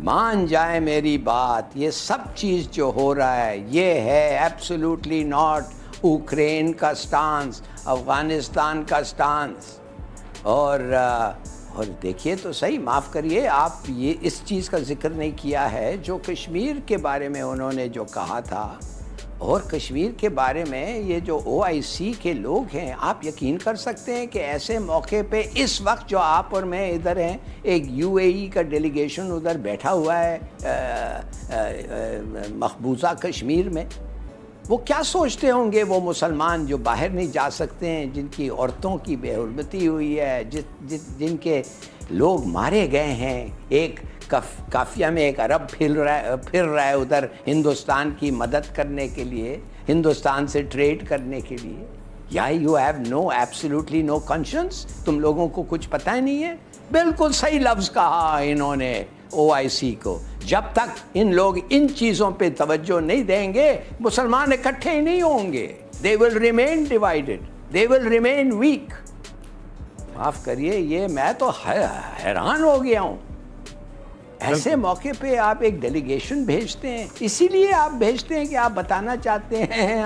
مان جائے میری بات، یہ سب چیز جو ہو رہا ہے یہ ہے ایبسولوٹلی ناٹ اوکرین کا سٹانس، افغانستان کا سٹانس. اور دیکھیے تو صحیح، معاف کریے آپ، یہ اس چیز کا ذکر نہیں کیا ہے جو کشمیر کے بارے میں انہوں نے جو کہا تھا. اور کشمیر کے بارے میں یہ جو OIC کے لوگ ہیں، آپ یقین کر سکتے ہیں کہ ایسے موقع پہ اس وقت جو آپ اور میں ادھر ہیں، ایک UAE کا ڈیلیگیشن ادھر بیٹھا ہوا ہے مقبوضہ کشمیر میں، وہ کیا سوچتے ہوں گے وہ مسلمان جو باہر نہیں جا سکتے ہیں، جن کی عورتوں کی بے حرمتی ہوئی ہے، جن کے لوگ مارے گئے ہیں. ایک قافیہ میں ایک عرب پھر رہا ہے ادھر ہندوستان کی مدد کرنے کے لیے، ہندوستان سے ٹریڈ کرنے کے لیے. یا you have no absolutely no conscience, تم لوگوں کو کچھ پتہ ہی نہیں ہے. بالکل صحیح لفظ کہا انہوں نے OIC کو. جب تک ان لوگ ان چیزوں پہ توجہ نہیں دیں گے، مسلمان اکٹھے ہی نہیں ہوں گے. they will remain divided, they will remain weak. معاف کریے، یہ میں تو حیران ہو گیا ہوں. ایسے موقع پہ آپ ایک ڈیلیگیشن بھیجتے ہیں، اسی لیے آپ بھیجتے ہیں کہ آپ بتانا چاہتے ہیں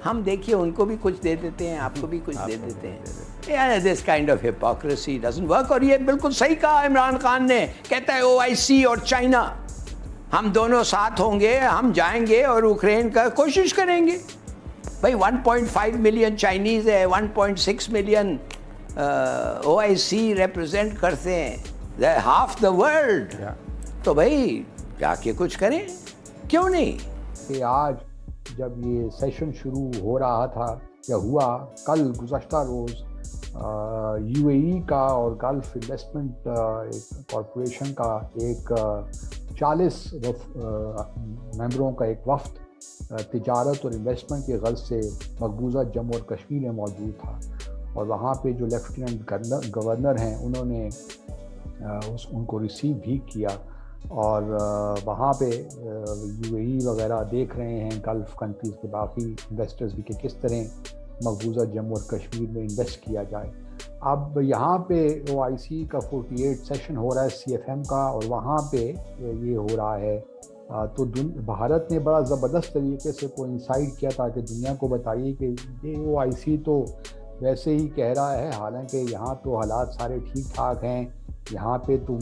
ہم دیکھیے ان کو بھی کچھ دے دیتے ہیں، آپ کو بھی کچھ دے دیتے ہیں. This kind of hypocrisy doesn't work. اور یہ بالکل صحیح کہا عمران خان نے، کہتا ہے OIC اور چائنا ہم دونوں ساتھ ہوں گے، ہم جائیں گے اور اوکرین کا کوشش کریں گے. بھائی 1.5 ملین چائنیز ہے، 1.6 ملین OIC ریپرزینٹ کرتے ہیں، ہاف دا ورلڈ. تو بھائی جا کے کچھ کریں، کیوں نہیں؟ کہ آج جب یہ سیشن شروع ہو رہا تھا یا ہوا، کل گزشتہ روز UAE کا اور گلف انویسٹمنٹ کارپوریشن کا ایک 40 ممبروں کا ایک وفد تجارت اور انویسٹمنٹ کے غرض سے مقبوضہ جموں اور کشمیر میں موجود تھا. اور وہاں پہ جو لیفٹیننٹ گورنر ہیں انہوں نے ان کو ریسیو بھی کیا. اور وہاں پہ UAE وغیرہ دیکھ رہے ہیں، گلف کنٹریز کے باقی انویسٹرز بھی، کہ کس طرح مقبوضہ جموں اور کشمیر میں انویسٹ کیا جائے. اب یہاں پہ OIC کا 48 سیشن ہو رہا ہے CFM کا، اور وہاں پہ یہ ہو رہا ہے. تو بھارت نے بڑا زبردست طریقے سے کو انسائٹ کیا تاکہ دنیا کو بتائیے کہ یہ OIC تو ویسے ہی کہہ رہا ہے، حالانکہ یہاں تو حالات سارے ٹھیک ٹھاک ہیں. یہاں پہ تو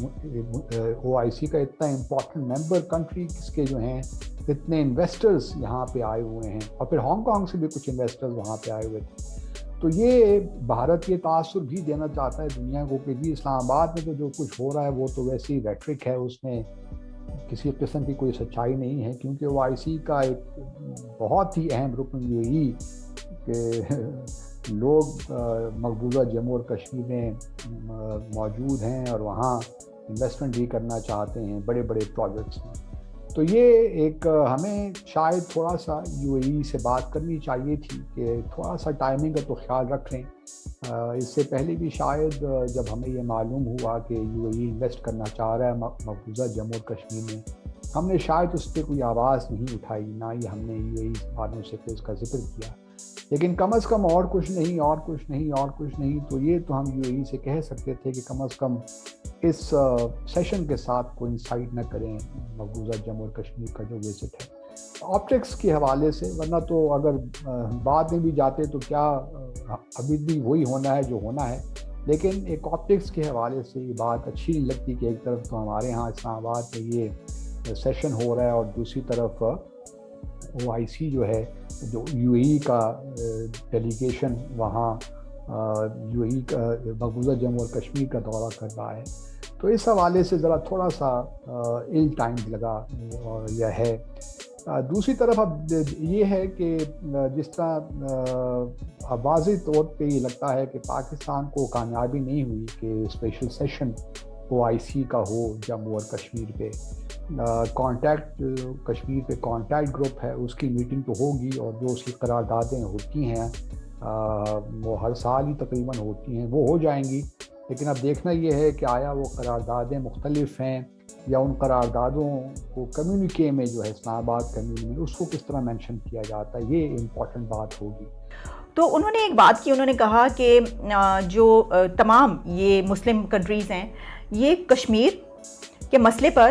OIC کا اتنا امپورٹنٹ ممبر کنٹری کس کے جو ہیں، اتنے انویسٹرز یہاں پہ آئے ہوئے ہیں، اور پھر ہانگ کانگ سے بھی کچھ انویسٹرز وہاں پہ آئے ہوئے تھے. تو یہ بھارت یہ تاثر بھی دینا چاہتا ہے دنیا کو کہ جی اسلام آباد میں تو جو کچھ ہو رہا ہے وہ تو ویسی ریٹرک ہے، اس میں کسی قسم کی کوئی سچائی نہیں ہے. کیونکہ OIC کا ایک بہت ہی اہم رکن یہی کہ لوگ مقبوضہ جموں اور کشمیر میں موجود ہیں اور وہاں انویسٹمنٹ بھی کرنا چاہتے ہیں بڑے بڑے پروجیکٹس میں. تو یہ ایک ہمیں شاید تھوڑا سا UAE سے بات کرنی چاہیے تھی کہ تھوڑا سا ٹائمنگ کا تو خیال رکھ لیں. اس سے پہلے بھی شاید جب ہمیں یہ معلوم ہوا کہ UAE انویسٹ کرنا چاہ رہا ہے مقبوضہ جموں اور کشمیر میں، ہم نے شاید اس پہ کوئی آواز نہیں اٹھائی، نہ ہی ہم نے UAE والوں سے کوئی اس کا ذکر کیا. لیکن کم از کم اور کچھ نہیں تو یہ تو ہم UAE سے کہہ سکتے تھے کہ کم از کم اس سیشن کے ساتھ کوئنسائڈ نہ کریں مقبوضہ جموں اور کشمیر کا جو وزٹ ہے آپٹکس کے حوالے سے. ورنہ تو اگر بعد میں بھی جاتے تو کیا، ابھی بھی وہی ہونا ہے جو ہونا ہے. لیکن ایک آپٹکس کے حوالے سے یہ بات اچھی نہیں لگتی کہ ایک طرف تو ہمارے ہاں اسلام آباد میں یہ سیشن ہو رہا ہے اور دوسری طرف OIC جو ہے، جو UAE کا ڈیلیگیشن وہاں UAE کا مقبوضہ جموں اور کشمیر کا دورہ کر رہا ہے. تو اس حوالے سے ذرا تھوڑا سا ایل ٹائم لگا یہ ہے. دوسری طرف اب یہ ہے کہ جس طرح واضح طور پہ یہ لگتا ہے کہ پاکستان کو کامیابی نہیں ہوئی کہ اسپیشل سیشن OIC کا ہو جموں اور کشمیر پہ. کانٹیکٹ کشمیر پہ کانٹیکٹ گروپ ہے، اس کی میٹنگ تو ہوگی، اور جو اس کی قراردادیں ہوتی ہیں وہ ہر سال ہی تقریباً ہوتی ہیں، وہ ہو جائیں گی. لیکن اب دیکھنا یہ ہے کہ آیا وہ قراردادیں مختلف ہیں یا ان قراردادوں کو کمیونیکے میں جو ہے اسلام آباد کمیونٹی میں اس کو کس طرح مینشن کیا جاتا ہے، یہ امپورٹنٹ بات ہوگی. تو انہوں نے ایک بات کی، انہوں نے کہا کہ جو تمام یہ مسلم کنٹریز ہیں یہ کشمیر کے مسئلے پر